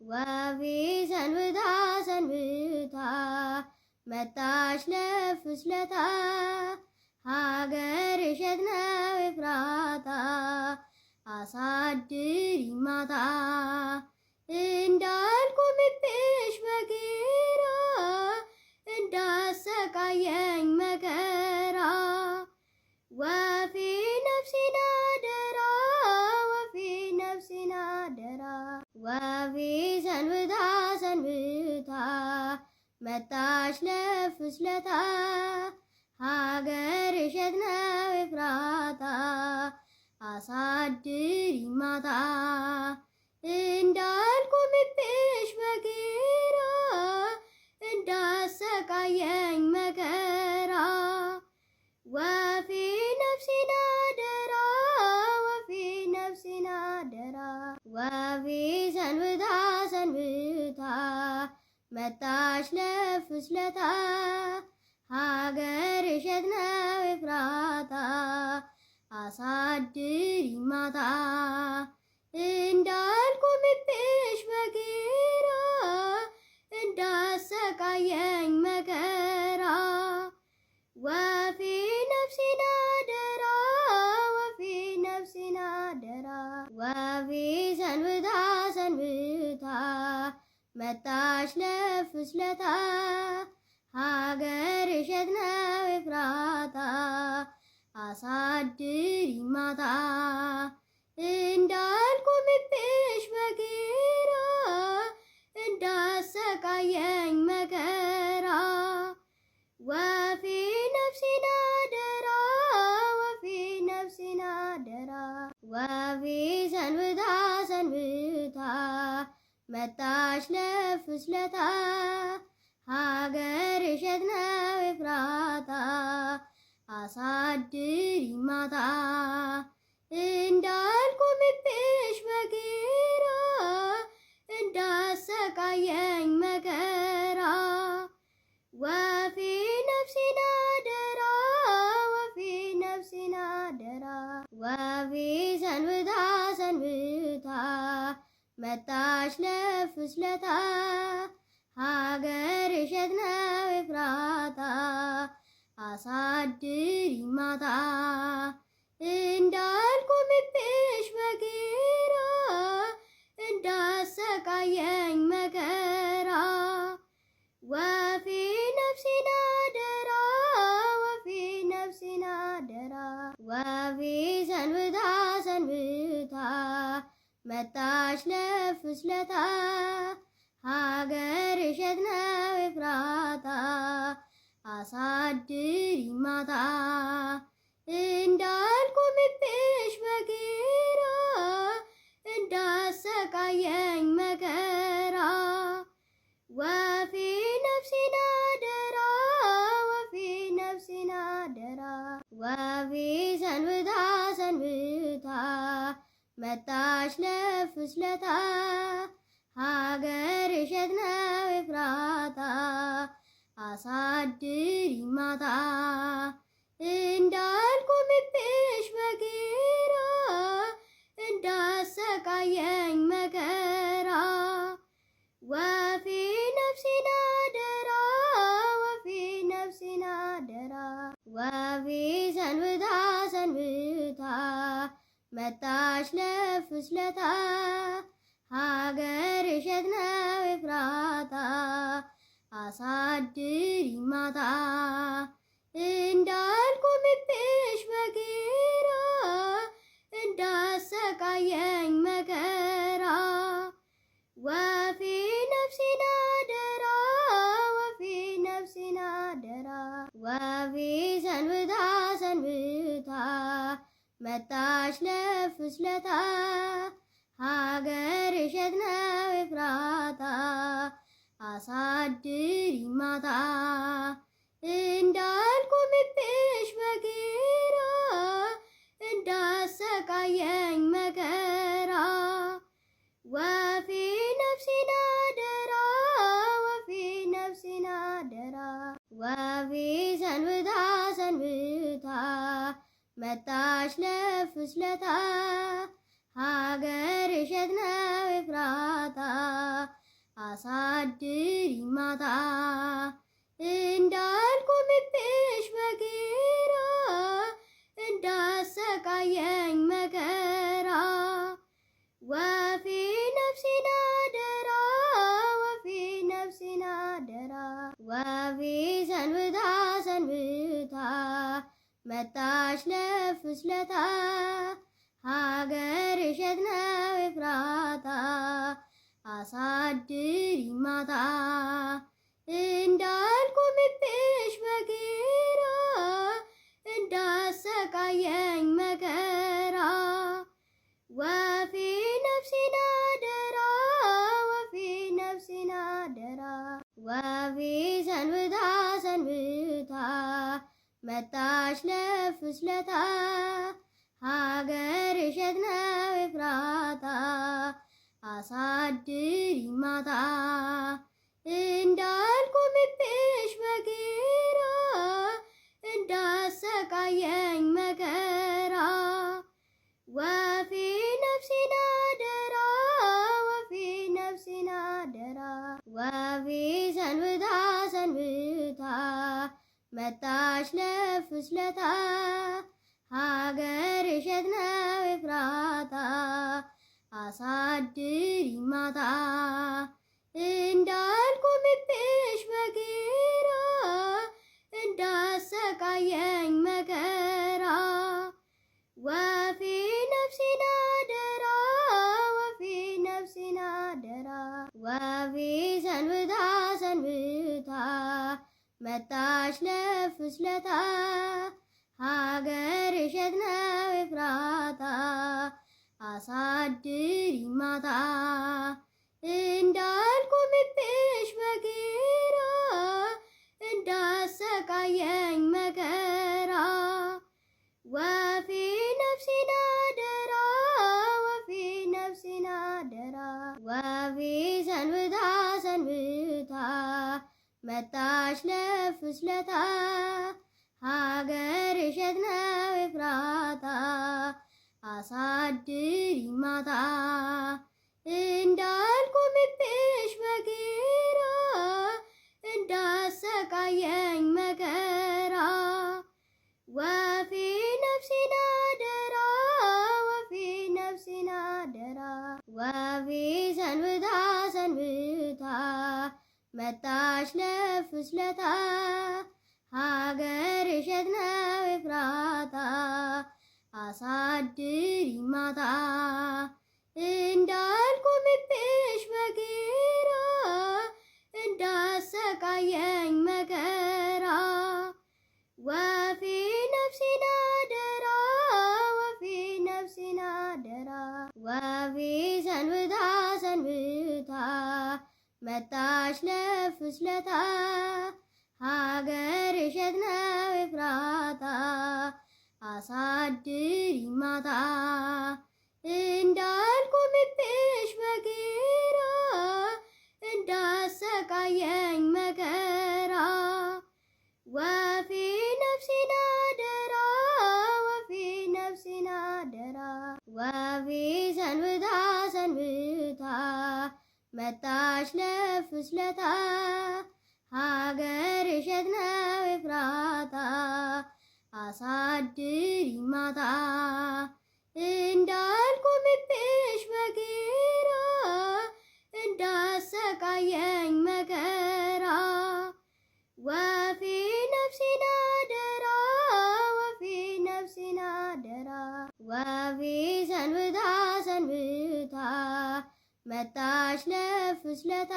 ወፌ ሰንብታ ሰንብታ መጣች ለፍስለታ ሀገር እሸት ነው ኤፍራታ አሳድሪኝ ማታ እንዳልቆምብሽ በግራ እንዳሰቃየኝ መከራ ወፌ ነፍሴን አደራ ወፌ ነፍሴን አደራ ወፌ ሰንብታ ሰንብታ መጣች ለፍስለታ ሀገር እሸት ነው ኤፍራታ አሳድሪኝ ማታ እንዳልቆምብሽ በግራ እንዳሰቃየኝ መከራ ወፌ ነፍሴን አደራ ወፌ ነፍሴን አደራ ወፌ ሰንብታ ሰንብታ መጣች ለፍስለታ ሀገር እሸት ነው ኤፍራታ አሳድሪኝ ማታ እንዳልቆምብሽ በግራ እንዳሰቃየኝ መከራ ወፌ ነፍሴን አደራ ወፌ ነፍሴን አደራ ወፌ ሰንብታ ሰንብታ መጣች ለፍስለታ ሀገር እሸት ነው ኤፍራታ አሳድሪኝ ማታ እንዳልቆምብሽ በግራ እንዳሰቃየኝ መከራ ወፌ ነፍሴን አደራ ወፌ ነፍሴን አደራ ወፌ ሰንብታ ሰንብታ መጣች ለፍስለታ ሀገር እሸት ነው ኤፍራታ አሳድሪኝ ማታ እንዳልቆምብሽ በግራ እንዳሰቃየኝ መከራ ወፌ ነፍሴን አደራ ወፌ ነፍሴን አደራ ወፌ ሰንብታ ሰንብታ መጣች ለፍስለታ ሀገር እሸት ነው ኤፍራታ አሳድሪኝ ማታ እንዳልቆምብሽ በግራ እንዳሰቃየኝ መከራ ወፌ ነፍሴን አደራ ወፌ ነፍሴን አደራ ወፌ ሰንብታ ሰንብታ መጣች ለፍስለታ ሀገር እሸት ነው ኤፍራታ አሳድሪኝ ማታ እንዳልቆምብሽ በግራ እንዳሰቃየኝ መከራ ወፌ ነፍሴን አደራ ወፌ ነፍሴን አደራ ወፌ ሰንብታ ሰንብታ መጣች ለፍስለታ ሀገር እሸት ነው ኤፍራታ አሳድሪኝ ማታ እንዳልቆምብሽ በግራ እንዳሰቃየኝ መከራ ወፌ ነፍሴን አደራ ወፌ ነፍሴን አደራ ወፌ ሰንብታ ሰንብታ መጣች ለፍስለታ ሀገር እሸት ነው ኤፍራታ አሳድሪኝ ማታ እንዳልቆምብሽ በግራ እንዳሰቃየኝ መከራ ወፌ ነፍሴን አደራ ወፌ ነፍሴን አደራ ወፌ ሰንብታ ሰንብታ መጣች ለፍስለታ ሀገር እሸት ነው ኤፍራታ አሳድሪኝ ማታ እንዳልቆምብሽ በግራ እንዳሰቃየኝ መከራ ወፌ ነፍሴን አደራ ወፌ ነፍሴን አደራ ወፌ ሰንብታ ሰንብታ መጣች ለፍስለታ ሀገር እሸት ነው ኤፍራታ አሳድሪኝ ማታ እንዳልቆምብሽ በግራ እንዳሰቃየኝ መከራ ወፌ ነፍሴን አደራ ወፌ ነፍሴን አደራ ወፌ ሰንብታ ሰንብታ መጣች ለፍስለታ ሀገር እሸት ነው ኤፍራታ አሳድሪኝ ማታ እንዳልቆምብሽ በግራ እንዳሰቃየኝ መከራ ወፌ ነፍሴን አደራ ወፌ ነፍሴን አደራ ወፌ ሰንብታ ሰንብታ መጣች ለፍስለታ ሀገር እሸት ነው ኤፍራታ አሳድሪኝ ማታ እንዳልቆምብሽ በግራ እንዳሰቃየኝ መከራ ወፌ ነፍሴን አደራ ወፌ ነፍሴን አደራ ወፌ ሰንብታ ሰንብታ መጣች ለፍስለታ ሀገር እሸት ነው ኤፍራታ አሳድሪኝ ማታ እንዳልቆምብሽ በግራ እንዳሰቃየኝ መከራ ወፌ ነፍሴን አደራ ወፌ ነፍሴን አደራ ወፌ ሰንብታ ሰንብታ መጣች ለፍስለታ ሀገር እሸት ነው ኤፍራታ አሳድሪኝ ማታ እንዳልቆምብሽ በግራ እንዳሰቃየኝ መከራ ወፌ ነፍሴን አደራ ወፌ ነፍሴን አደራ ወፌ ሰንብታ ሰንብታ መጣች ለፍስለታ ሀገር እሸት ነው ኤፍራታ አሳድሪኝ ማታ እንዳልቆምብሽ በግራ እንዳሰቃየኝ መከራ ወፌ ነፍሴን አደራ ወፌ ነፍሴን አደራ ወፌ ሰንብታ ሰንብታ መጣች ለፍስለታ ሀገር እሸት ነው ኤፍራታ አሳድሪኝ ማታ እንዳልቆምብሽ በግራ እንዳሰቃየኝ መከራ ወፌ ነፍሴን አደራ ወፌ ነፍሴን አደራ ወፌ ሰንብታ ሰንብታ መጣች ለፍስለታ ሀገር እሸት ነው ኤፍራታ አሳድሪኝ ማታ እንዳልቆምብሽ በግራ እንዳሰቃየኝ መከራ ወፌ ነፍሴን አደራ ወፌ ነፍሴን አደራ ወፌ ሰንብታ ሰንብታ መጣች ለፍስለታ ሀገር እሸት ነው ኤፍራታ አሳድሪኝ ማታ እንዳልቆምብሽ በግራ እንዳሰቃየኝ መከራ ወፌ ነፍሴን አደራ ወፌ ነፍሴን አደራ ወፌ ሰንብታ ሰንብታ መጣች ለፍስለታ